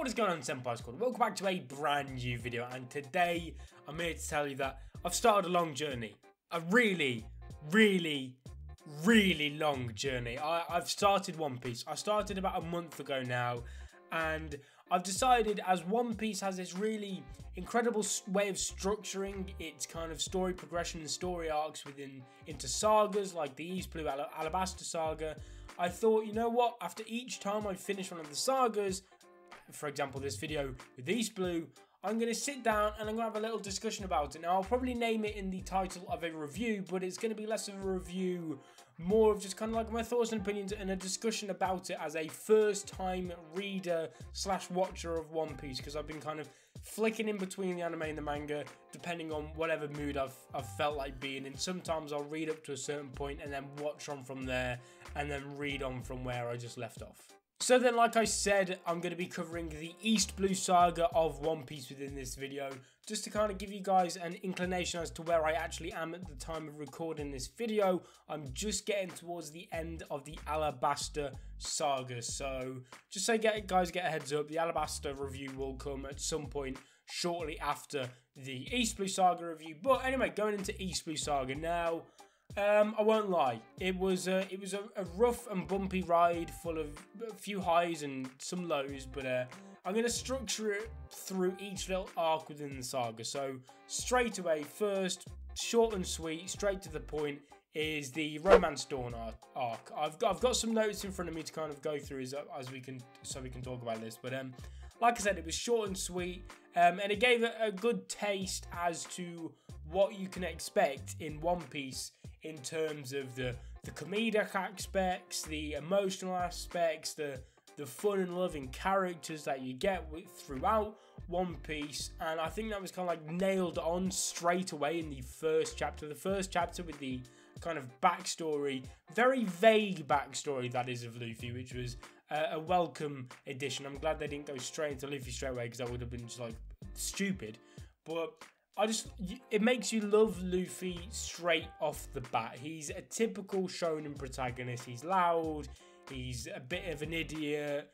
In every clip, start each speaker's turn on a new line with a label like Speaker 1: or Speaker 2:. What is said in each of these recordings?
Speaker 1: what is going on, Senpai Squad? Welcome back to a brand new video, and today I'm here to tell you that I've started a long journey. A really long journey. I've started One Piece. I started about a month ago now, and I've decided, as One Piece has this really incredible way of structuring its kind of story progression and story arcs into sagas like the East Blue Alabasta saga, I thought, you know what, after each time I finish one of the sagas, for example this video with East Blue, I'm going to sit down and I'm going to have a little discussion about it. Now, I'll probably name it in the title of a review, but it's going to be less of a review, more of just kind of like my thoughts and opinions and a discussion about it as a first-time reader / watcher of One Piece, because I've been kind of flicking in between the anime and the manga, depending on whatever mood I've felt like being in. Sometimes I'll read up to a certain point and then watch on from there, and then read on from where I just left off. So then, like I said, I'm going to be covering the East Blue saga of One Piece within this video, just to kind of give you guys an inclination as to where I actually am at the time of recording this video. I'm just getting towards the end of the Alabasta saga, so just so guys get a heads up, the Alabasta review will come at some point shortly after the East Blue saga review. But anyway, going into East Blue saga now. I won't lie, it was a rough and bumpy ride, full of a few highs and some lows, but I'm going to structure it through each little arc within the saga. So straight away, first, short and sweet, straight to the point, is the Romance Dawn arc. I've got some notes in front of me to kind of go through so we can talk about this, but like I said, it was short and sweet, and it gave a good taste as to what you can expect in One Piece in terms of the comedic aspects, the emotional aspects, the fun and loving characters that you get throughout One Piece. And I think that was kind of like nailed on straight away in the first chapter. The first chapter with the kind of backstory, very vague backstory that is of Luffy, which was a welcome addition. I'm glad they didn't go straight into Luffy straight away, because that would have been just like stupid. But it makes you love Luffy straight off the bat. He's a typical shonen protagonist. He's loud, he's a bit of an idiot,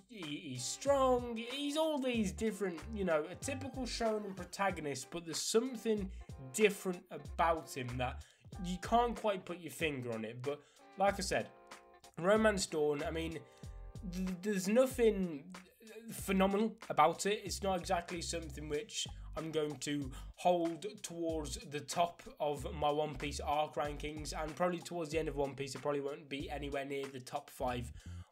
Speaker 1: he's strong, he's all these different, you know, a typical shonen protagonist, but there's something different about him that you can't quite put your finger on it. But like I said, Romance Dawn, I mean, there's nothing phenomenal about it. It's not exactly something which I'm going to hold towards the top of my One Piece arc rankings, and probably towards the end of One Piece it probably won't be anywhere near the top 5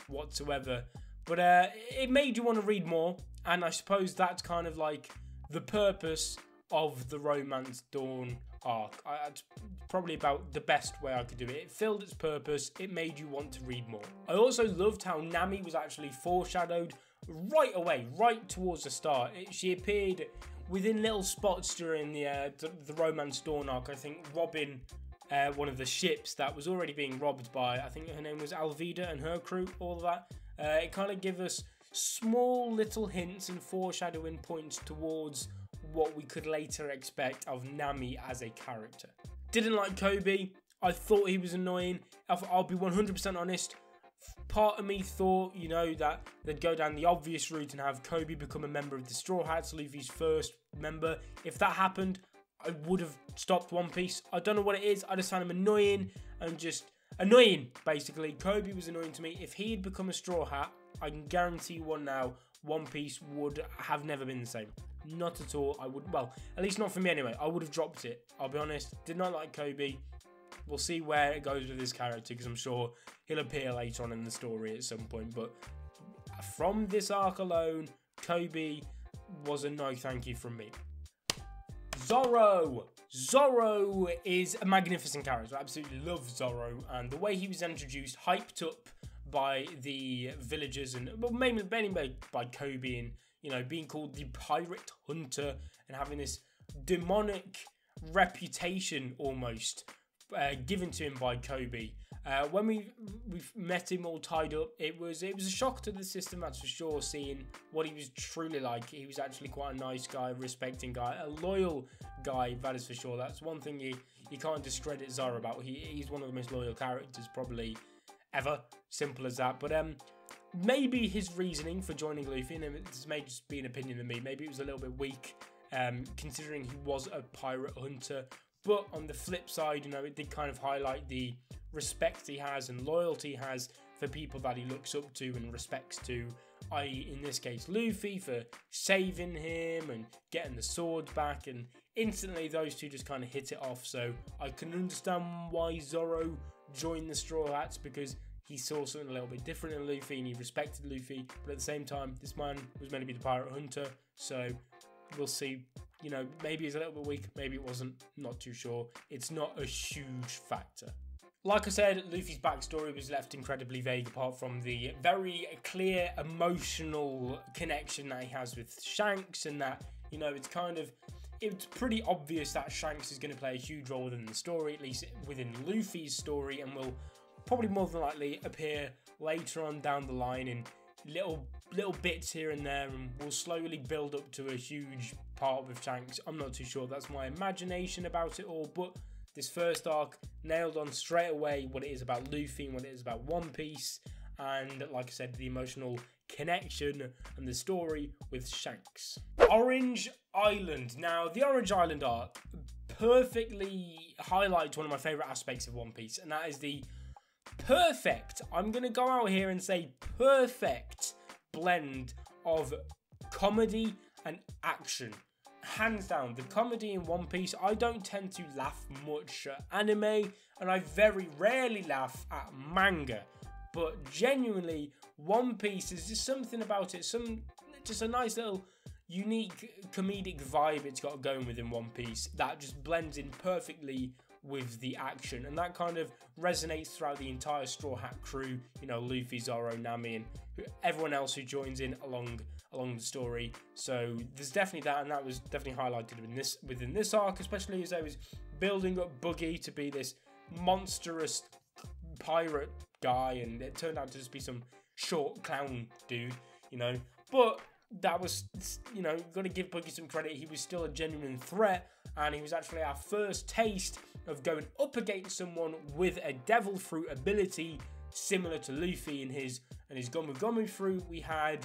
Speaker 1: whatsoever. But it made you want to read more, and I suppose that's kind of like the purpose of the Romance Dawn arc. It's probably about the best way I could do it. It filled its purpose, it made you want to read more. I also loved how Nami was actually foreshadowed right away, right towards the start. She appeared within little spots during the Romance Dawn arc. I think robbing one of the ships that was already being robbed by, I think her name was Alvida and her crew, all of that. It kind of gave us small little hints and foreshadowing points towards what we could later expect of Nami as a character. Didn't like Kobe. I thought he was annoying. I'll be 100% honest. Part of me thought, you know, that they'd go down the obvious route and have Kobe become a member of the Straw Hats, Luffy's first member. If that happened, I would have stopped One Piece. I don't know what it is. I just found him annoying and just annoying, basically. Kobe was annoying to me. If he had become a Straw Hat, I can guarantee you one now, One Piece would have never been the same. Not at all. I would, well, at least not for me anyway. I would have dropped it. I'll be honest. Did not like Kobe. We'll see where it goes with his character, because I'm sure he'll appear later on in the story at some point. But from this arc alone, Kobe was a no thank you from me. Zoro! Zoro is a magnificent character. I absolutely love Zoro, and the way he was introduced, hyped up by the villagers, and well, mainly by Kobe, and you know, being called the Pirate Hunter and having this demonic reputation almost given to him by Kobe. When we met him all tied up, it was a shock to the system, that's for sure, seeing what he was truly like. He was actually quite a nice guy, respecting guy, a loyal guy, that is for sure. That's one thing you can't discredit Zoro about. He's one of the most loyal characters probably ever. Simple as that. But maybe his reasoning for joining Luffy, and this may just be an opinion of me, maybe it was a little bit weak, considering he was a pirate hunter. But on the flip side, you know, it did kind of highlight the respect he has and loyalty he has for people that he looks up to and respects to, i.e. in this case Luffy, for saving him and getting the sword back, and instantly those two just kind of hit it off. So I can understand why Zoro joined the Straw Hats, because he saw something a little bit different in Luffy and he respected Luffy, but at the same time this man was meant to be the pirate hunter, so we'll see. You know, maybe he's a little bit weak, maybe it wasn't, not too sure. It's not a huge factor. Like I said, Luffy's backstory was left incredibly vague, apart from the very clear emotional connection that he has with Shanks, and that, you know, it's pretty obvious that Shanks is going to play a huge role within the story, at least within Luffy's story, and will probably more than likely appear later on down the line in little bits here and there, and will slowly build up to a huge part with Shanks. I'm not too sure, that's my imagination about it all, but this first arc nailed on straight away what it is about Luffy and what it is about One Piece, and like I said, the emotional connection and the story with Shanks. Orange Island. Now, the Orange Island arc perfectly highlights one of my favourite aspects of One Piece, and that is the perfect, I'm going to go out here and say perfect blend of comedy and action. Hands down, the comedy in One Piece, I don't tend to laugh much at anime, and I very rarely laugh at manga, but genuinely One Piece is just something about it, just a nice little unique comedic vibe it's got going within One Piece that just blends in perfectly with the action, and that kind of resonates throughout the entire Straw Hat crew, you know, Luffy, Zoro, Nami, and everyone else who joins in along the story. So there's definitely that, and that was definitely highlighted within this arc, especially as I was building up Buggy to be this monstrous pirate guy, and it turned out to just be some short clown dude, you know. But that was, you know, got to give Buggy some credit. He was still a genuine threat, and he was actually our first taste of going up against someone with a devil fruit ability similar to Luffy and his Gomu Gomu fruit. We had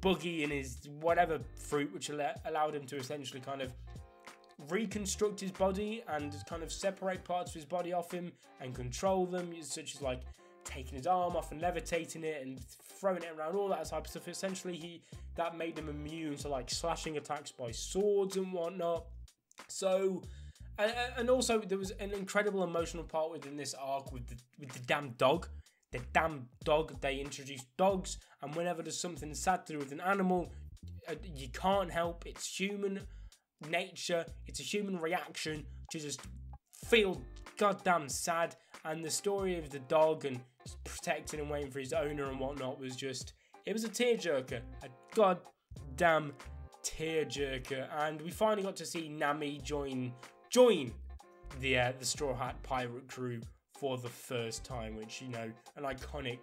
Speaker 1: Buggy and his whatever fruit, which allowed him to essentially kind of reconstruct his body and kind of separate parts of his body off him and control them, such as like taking his arm off and levitating it and throwing it around, all that type of stuff. Essentially, that made him immune to like slashing attacks by swords and whatnot. So, and also there was an incredible emotional part within this arc with the damn dog. The damn dog. They introduced dogs, and whenever there's something sad to do with an animal, you can't help. It's human nature. It's a human reaction to just feel goddamn sad. And the story of the dog and protecting and waiting for his owner and whatnot was just, it was a tearjerker, a goddamn tearjerker. And we finally got to see Nami join the Straw Hat pirate crew for the first time, which, you know, an iconic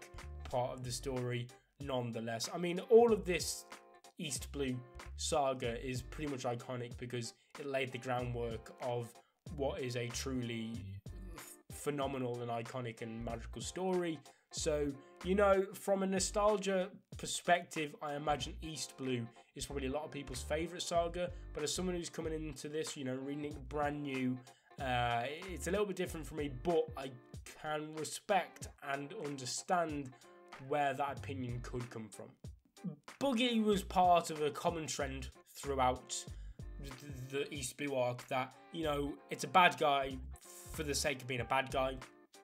Speaker 1: part of the story nonetheless. I mean, all of this East Blue saga is pretty much iconic because it laid the groundwork of what is a truly phenomenal and iconic and magical story. So, you know, from a nostalgia perspective, I imagine East Blue is probably a lot of people's favourite saga, but as someone who's coming into this, you know, reading it brand new, it's a little bit different for me, but I can respect and understand where that opinion could come from. Buggy was part of a common trend throughout the East Blue arc that, you know, it's a bad guy for the sake of being a bad guy,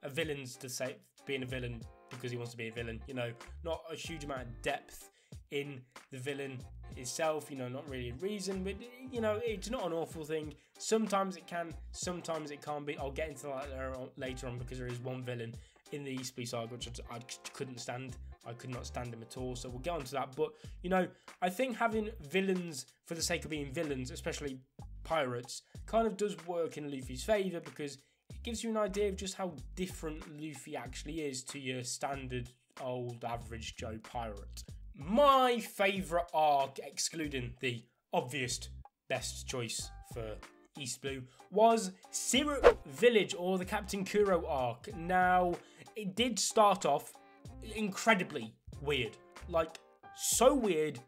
Speaker 1: a villain's to say being a villain because he wants to be a villain, you know, not a huge amount of depth in the villain itself, you know, not really a reason, but, you know, it's not an awful thing. Sometimes it can, sometimes it can't be. I'll get into that later on because there is one villain in the East Blue saga which I couldn't stand. I could not stand him at all, so we'll get onto that. But, you know, I think having villains for the sake of being villains, especially pirates, kind of does work in Luffy's favour because it gives you an idea of just how different Luffy actually is to your standard old average Joe pirate. My favourite arc, excluding the obvious best choice for East Blue, was Syrup Village, or the Captain Kuroh arc. Now, it did start off incredibly weird. Like, so weird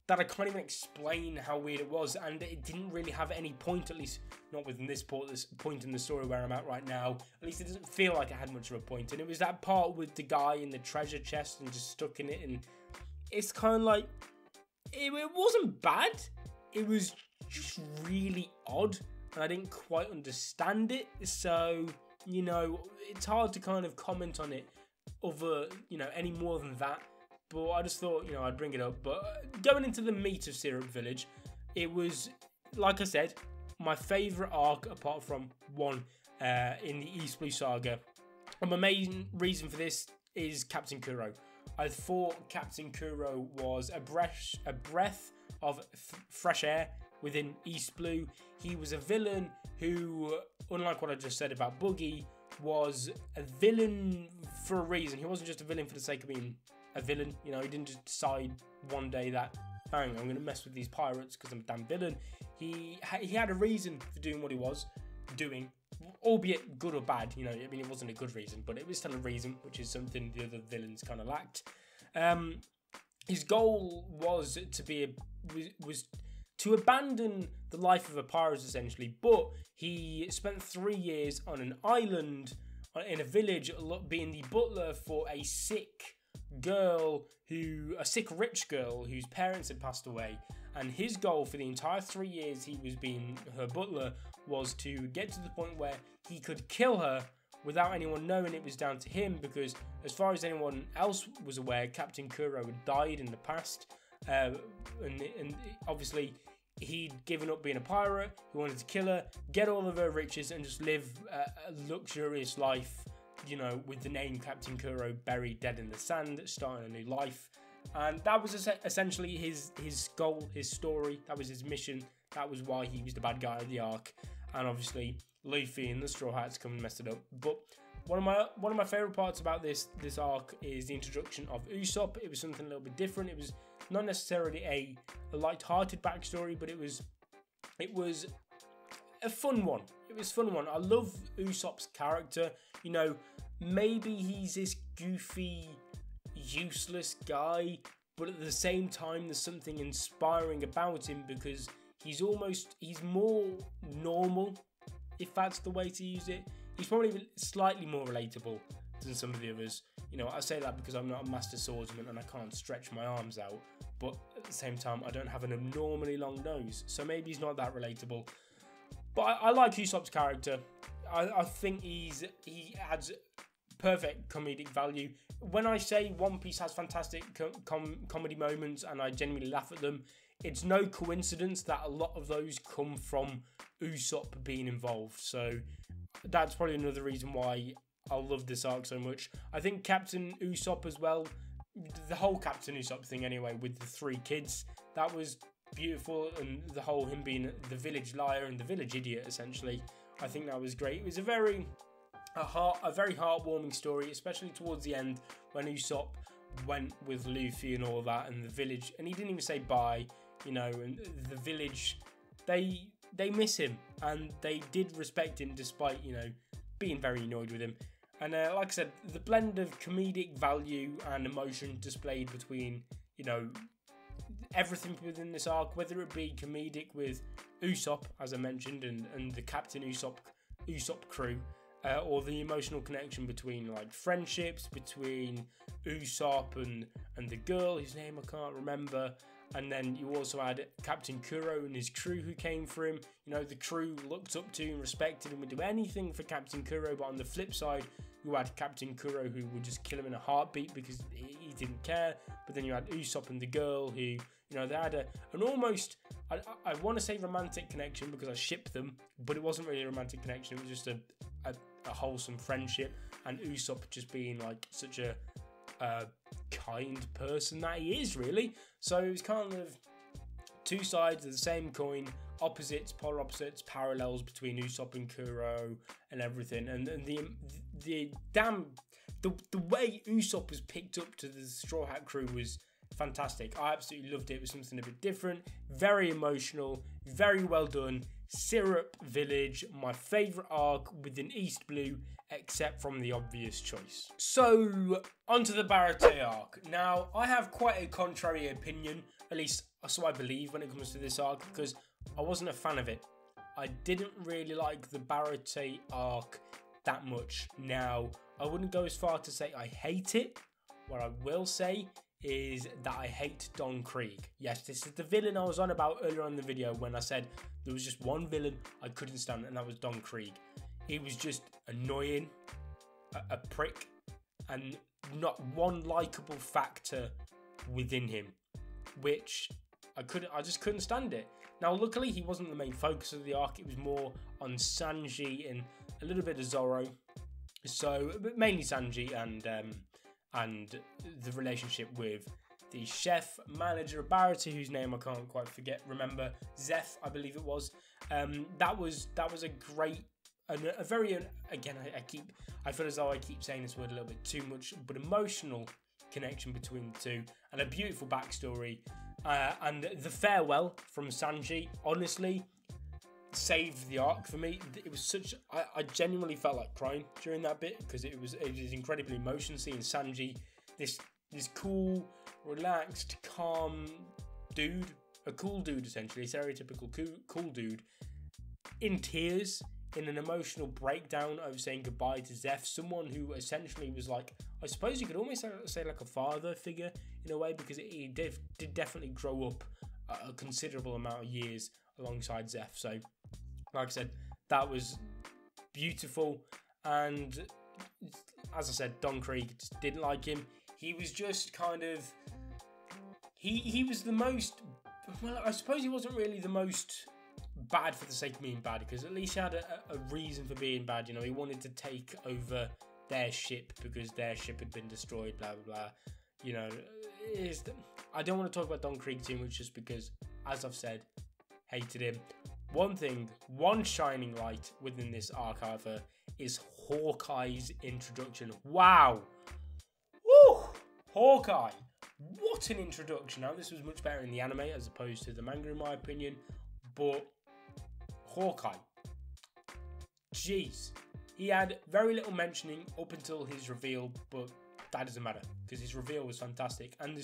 Speaker 1: that I can't even explain how weird it was, and it didn't really have any point, at least not within this point in the story where I'm at right now. At least it doesn't feel like it had much of a point. And it was that part with the guy in the treasure chest and just stuck in it, and it's kind of like, it wasn't bad. It was just really odd, and I didn't quite understand it. So, you know, it's hard to kind of comment on it any more than that. But I just thought, I'd bring it up. But going into the meat of Syrup Village, it was, like I said, my favourite arc apart from one in the East Blue Saga. And my main reason for this is Captain Kuroh. I thought Captain Kuroh was a breath of fresh air within East Blue. He was a villain who, unlike what I just said about Buggy, was a villain for a reason. He wasn't just a villain for the sake of being a villain. He didn't just decide one day that, hang on, I'm going to mess with these pirates because I'm a damn villain. He had a reason for doing what he was doing, albeit good or bad. It wasn't a good reason, but it was still a reason, which is something the other villains kind of lacked. His goal was to abandon the life of a pirate, essentially, but he spent 3 years on an island in a village being the butler for a sick rich girl whose parents had passed away. And his goal for the entire 3 years he was being her butler was to get to the point where he could kill her without anyone knowing it was down to him, because as far as anyone else was aware, Captain Kuroh had died in the past, and obviously he'd given up being a pirate. He wanted to kill her, get all of her riches, and just live a luxurious life, with the name Captain Kuroh buried dead in the sand, starting a new life. And that was essentially his goal, his story. That was his mission. That was why he was the bad guy of the arc. And obviously Luffy and the Straw Hats come and messed it up. But one of my favourite parts about this arc is the introduction of Usopp. It was something a little bit different. It was not necessarily a light-hearted backstory, but it was a fun one. It was a fun one. I love Usopp's character. Maybe he's this goofy, useless guy, but at the same time there's something inspiring about him because he's more normal, if that's the way to use it. He's probably slightly more relatable than some of the others. I say that because I'm not a master swordsman and I can't stretch my arms out, but at the same time I don't have an abnormally long nose, so maybe he's not that relatable. But I like Usopp's character. I think he adds perfect comedic value. When I say One Piece has fantastic comedy moments and I genuinely laugh at them, it's no coincidence that a lot of those come from Usopp being involved. So that's probably another reason why I love this arc so much. I think Captain Usopp as well, the whole Captain Usopp thing anyway, with the 3 kids, that was beautiful, and the whole him being the village liar and the village idiot, essentially, I think that was great. It was a very heartwarming story, especially towards the end when Usopp went with Luffy and all that, and the village, and he didn't even say bye, and the village, they miss him, and they did respect him despite, being very annoyed with him. And like I said, the blend of comedic value and emotion displayed between, everything within this arc, whether it be comedic with Usopp, as I mentioned, and the Captain Usopp crew, or the emotional connection between friendships between Usopp and the girl whose name I can't remember. And then you also had Captain Kuroh and his crew who came for him. The crew looked up to and respected and would do anything for Captain Kuroh. But on the flip side, you had Captain Kuroh who would just kill him in a heartbeat because he didn't care. But then you had Usopp and the girl who, they had an almost, I want to say romantic connection because I shipped them, but it wasn't really a romantic connection. It was just a wholesome friendship. And Usopp just being such a kind person that he is, really. So it was kind of 2 sides of the same coin, polar opposites, parallels between Usopp and Kuroh and everything. And the way Usopp was picked up to the Straw Hat crew was fantastic. I absolutely loved it. It was something a bit different, very emotional, very well done, Syrup Village, my favourite arc within East Blue, except from the obvious choice. So, onto the Barret A arc. Now, I have quite a contrary opinion, at least so I believe when it comes to this arc, because I wasn't a fan of it. I didn't really like the Barret A arc that much. Now, I wouldn't go as far to say I hate it. What I will say is that I hate Don Krieg. Yes, this is the villain I was on about earlier on in the video when I said there was just one villain I couldn't stand, and that was Don Krieg. He was just annoying, a prick, and not one likable factor within him, which I just couldn't stand it. Now, luckily, he wasn't the main focus of the arc. It was more on Sanji and a little bit of Zoro. So, but mainly Sanji and the relationship with the chef manager of Barret, whose name I can't quite remember, Zeph, I believe it was. That was a great, a very, again, I feel as though I keep saying this word a little bit too much, but emotional connection between the two, and a beautiful backstory. And the farewell from Sanji, honestly, saved the arc for me. It was such, I genuinely felt like crying during that bit, because it was incredibly emotional seeing Sanji, this cool, relaxed, calm dude, a cool dude essentially, stereotypical cool dude, in tears, in an emotional breakdown of saying goodbye to Zeph, someone who essentially was like, I suppose you could almost say like a father figure in a way, because he did definitely grow up a considerable amount of years alongside Zeph. So, like I said, that was beautiful. And as I said, Don Krieg, just didn't like him. He was just kind of, he was the most, well, I suppose he wasn't really the most bad for the sake of being bad, because at least he had a reason for being bad. You know, he wanted to take over their ship because their ship had been destroyed, blah blah blah. You know, I don't want to talk about Don Krieg too much, just because, as I've said, hated him. One shining light within this arc, however, is Hawkeye's introduction. Wow, woo, Hawkeye, what an introduction! Now, this was much better in the anime as opposed to the manga, in my opinion, but Hawkeye, jeez, he had very little mentioning up until his reveal, but that doesn't matter because his reveal was fantastic. And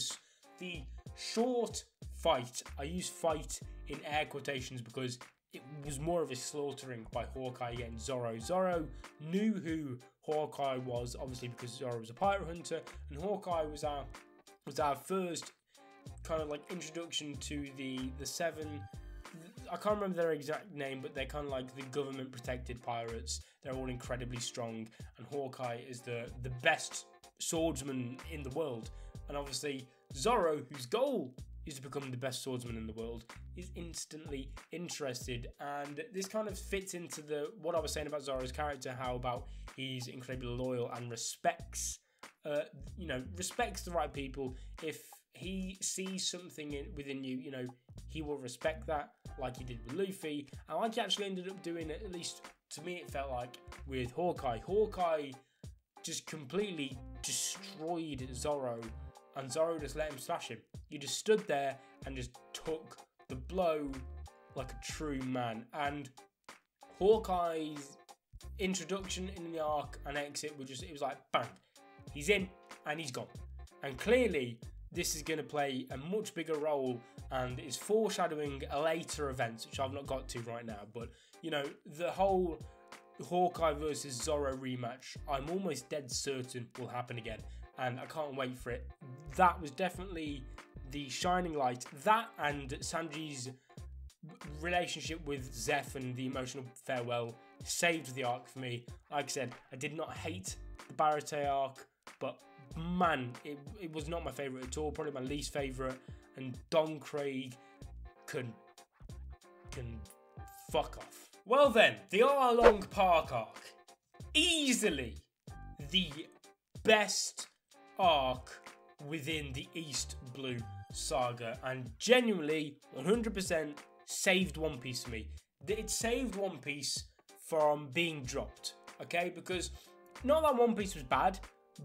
Speaker 1: the short fight, I use fight in air quotations because it was more of a slaughtering by Hawkeye against Zoro. Zoro knew who Hawkeye was, obviously, because Zoro was a pirate hunter, and Hawkeye was our first kind of like introduction to the seven. I can't remember their exact name, but they're kind of like the government protected pirates. They're all incredibly strong, and Hawkeye is the best swordsman in the world. And obviously Zoro, whose goal is to become the best swordsman in the world, is instantly interested. And this kind of fits into what I was saying about Zoro's character, how about he's incredibly loyal and respects the right people. If he sees something within you, you know, he will respect that, like he did with Luffy, and like he actually ended up doing, at least to me it felt like, with Hawkeye. Hawkeye just completely destroyed Zoro, and Zoro just let him smash him. He just stood there and just took the blow like a true man. And Hawkeye's introduction in the arc and exit were just, it was like bang, he's in and he's gone. And clearly this is going to play a much bigger role and is foreshadowing a later event, which I've not got to right now. But, you know, the whole Hawkeye versus Zoro rematch, I'm almost dead certain will happen again, and I can't wait for it. That was definitely the shining light. That and Sanji's relationship with Zeph and the emotional farewell saved the arc for me. Like I said, I did not hate the Barret A arc, but man, it was not my favourite at all, probably my least favourite. And Don Krieg can fuck off. Well then, the Arlong Park arc. Easily the best arc within the East Blue saga, and genuinely 100% saved One Piece for me. It saved One Piece from being dropped, okay? Because not that One Piece was bad,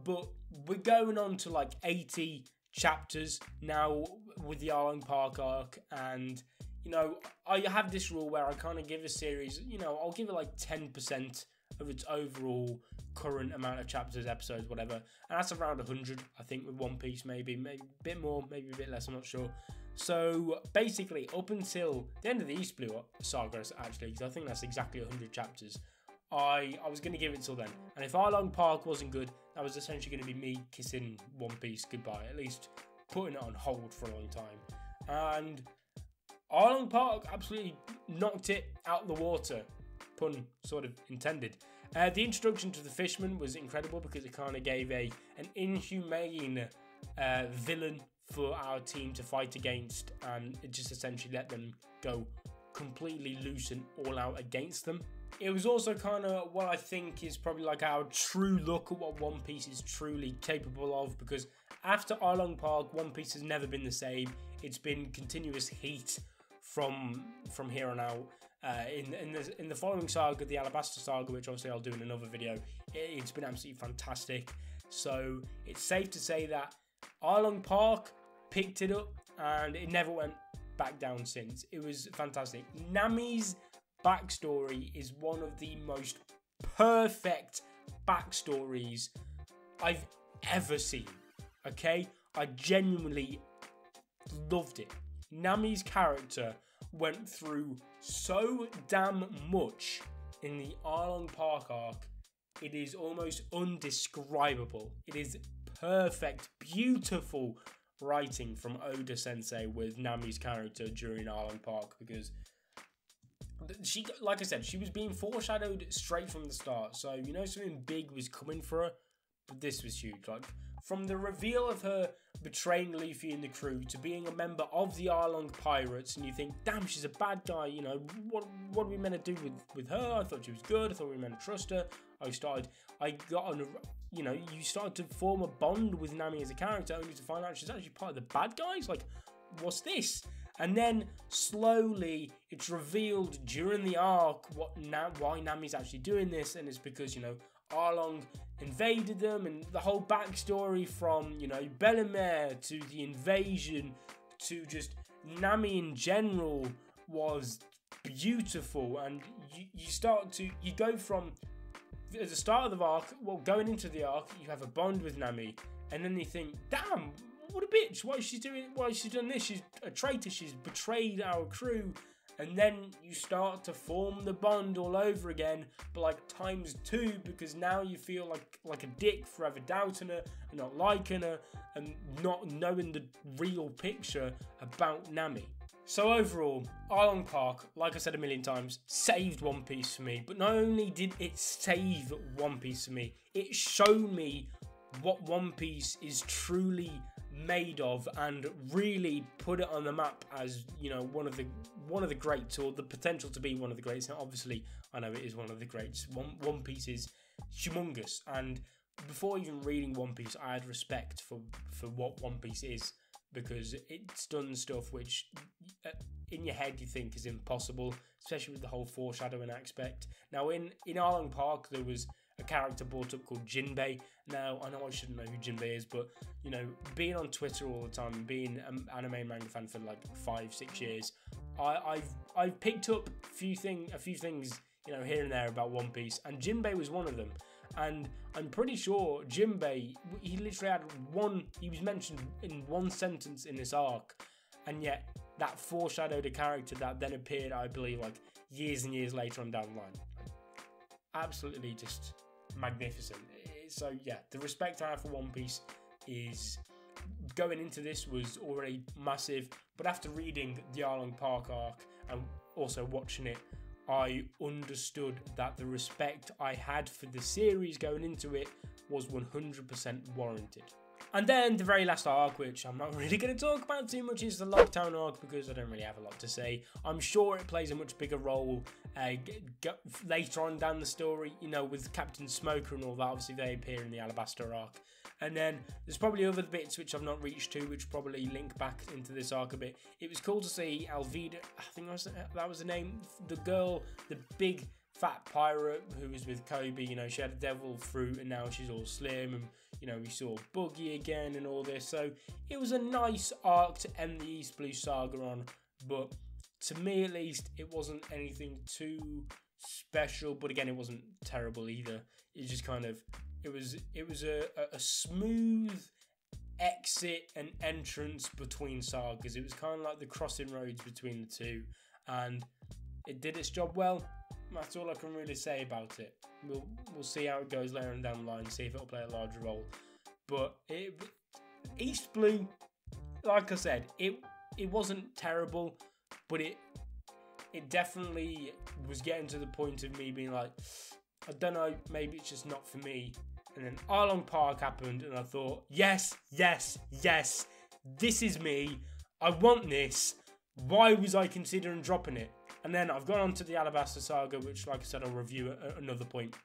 Speaker 1: but we're going on to like 80 chapters now with the Arlong Park arc, and you know, I have this rule where I kind of give a series, you know, I'll give it like 10% of its overall current amount of chapters, episodes, whatever, and that's around 100, I think, with One Piece. Maybe a bit more, maybe a bit less, I'm not sure. So basically, up until the end of the East Blue Saga, actually, because I think that's exactly 100 chapters, I was going to give it till then. And if Arlong Park wasn't good, that was essentially going to be me kissing One Piece goodbye, at least putting it on hold for a long time. And Arlong Park absolutely knocked it out the water, pun sort of intended. The introduction to the Fishman was incredible because it kind of gave an inhumane villain for our team to fight against, and it just essentially let them go completely loose and all out against them. It was also kind of what I think is probably like our true look at what One Piece is truly capable of, because after Arlong Park, One Piece has never been the same. It's been continuous heat from here on out. In the following saga, the Alabasta Saga, which obviously I'll do in another video, it's been absolutely fantastic. So it's safe to say that Arlong Park picked it up and it never went back down since. It was fantastic. Nami's backstory is one of the most perfect backstories I've ever seen. Okay? I genuinely loved it. Nami's character went through so damn much in the Arlong Park arc. It is almost undescribable. It is perfect, beautiful writing from Oda Sensei with Nami's character during Arlong Park, because she, like I said, she was being foreshadowed straight from the start. So you know something big was coming for her, but this was huge. Like from the reveal of her betraying Luffy and the crew to being a member of the Arlong Pirates, and you think, damn, she's a bad guy. You know, what are we meant to do with her? I thought she was good. I thought we were meant to trust her. You started to form a bond with Nami as a character, only to find out she's actually part of the bad guys. Like, what's this? And then slowly it's revealed during the arc why Nami's actually doing this, and it's because, you know, Arlong invaded them, and the whole backstory from, you know, Bellemere to the invasion to just Nami in general was beautiful. And you go from at the start of the arc, well, going into the arc, you have a bond with Nami, and then you think, damn, what a bitch, why is she doing this? She's a traitor, she's betrayed our crew. And then you start to form the bond all over again, but like ×2, because now you feel like a dick for ever doubting her and not liking her and not knowing the real picture about Nami. So overall, Arlong Park, like I said a million times, saved One Piece for me. But not only did it save One Piece for me, it showed me what One Piece is truly made of, and really put it on the map as, you know, one of the greats, or the potential to be one of the greats. Now, obviously, I know it is one of the greats. One Piece is humongous, and before even reading One Piece, I had respect for what One Piece is, because it's done stuff which in your head you think is impossible, especially with the whole foreshadowing aspect. Now, in Arlong Park, there was a character brought up called Jinbei. Now, I know I shouldn't know who Jinbei is, but, you know, being on Twitter all the time and being an anime and manga fan for like 5-6 years, I've picked up a few things, you know, here and there about One Piece, and Jinbei was one of them. And I'm pretty sure Jinbei, he literally he was mentioned in one sentence in this arc, and yet that foreshadowed a character that then appeared, I believe, like years and years later on down the line. Absolutely just magnificent. So yeah, the respect I have for One Piece is, going into this, was already massive, but after reading the Arlong Park arc and also watching it, I understood that the respect I had for the series going into it was 100% warranted. And then the very last arc, which I'm not really going to talk about too much, is the Lockdown arc, because I don't really have a lot to say. I'm sure it plays a much bigger role later on down the story, you know, with Captain Smoker and all that. Obviously, they appear in the Alabasta arc. And then there's probably other bits which I've not reached to, which probably link back into this arc a bit. It was cool to see Alvida, I think that was the name, the girl, the big fat pirate who was with Kobe. You know, she had a devil fruit and now she's all slim, and, you know, we saw Buggy again and all this. So it was a nice arc to end the East Blue Saga on, but to me at least, it wasn't anything too special, but again, it wasn't terrible either. It just kind of, it was a smooth exit and entrance between sagas. It was kind of like the crossing roads between the two, and it did its job well. That's all I can really say about it. We'll see how it goes later on down the line, see if it'll play a larger role. But East Blue, like I said, it wasn't terrible, but it definitely was getting to the point of me being like, I don't know, maybe it's just not for me. And then Arlong Park happened, and I thought, yes, yes, yes, this is me. I want this. Why was I considering dropping it? And then I've gone on to the Alabaster Saga, which, like I said, I'll review at another point.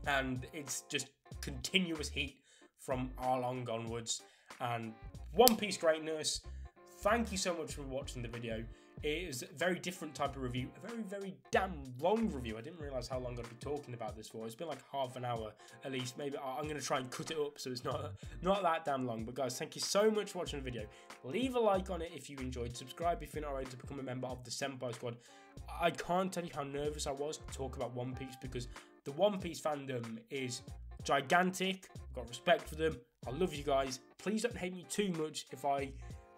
Speaker 1: And it's just continuous heat from Arlong onwards. And One Piece greatness. Thank you so much for watching the video. It is a very different type of review. A very, very damn long review. I didn't realise how long I'd be talking about this for. It's been like half an hour at least. Maybe I'm going to try and cut it up so it's not that damn long. But guys, thank you so much for watching the video. Leave a like on it if you enjoyed. Subscribe if you're not ready to become a member of the Senpai Squad. I can't tell you how nervous I was to talk about One Piece, because the One Piece fandom is gigantic. I've got respect for them. I love you guys. Please don't hate me too much if I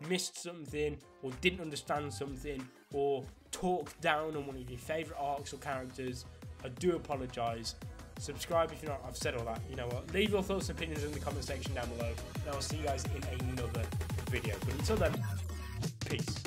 Speaker 1: missed something or didn't understand something or talked down on one of your favourite arcs or characters. I do apologise. Subscribe if you're not. I've said all that. You know what? Leave your thoughts and opinions in the comment section down below, and I'll see you guys in another video. But until then, peace.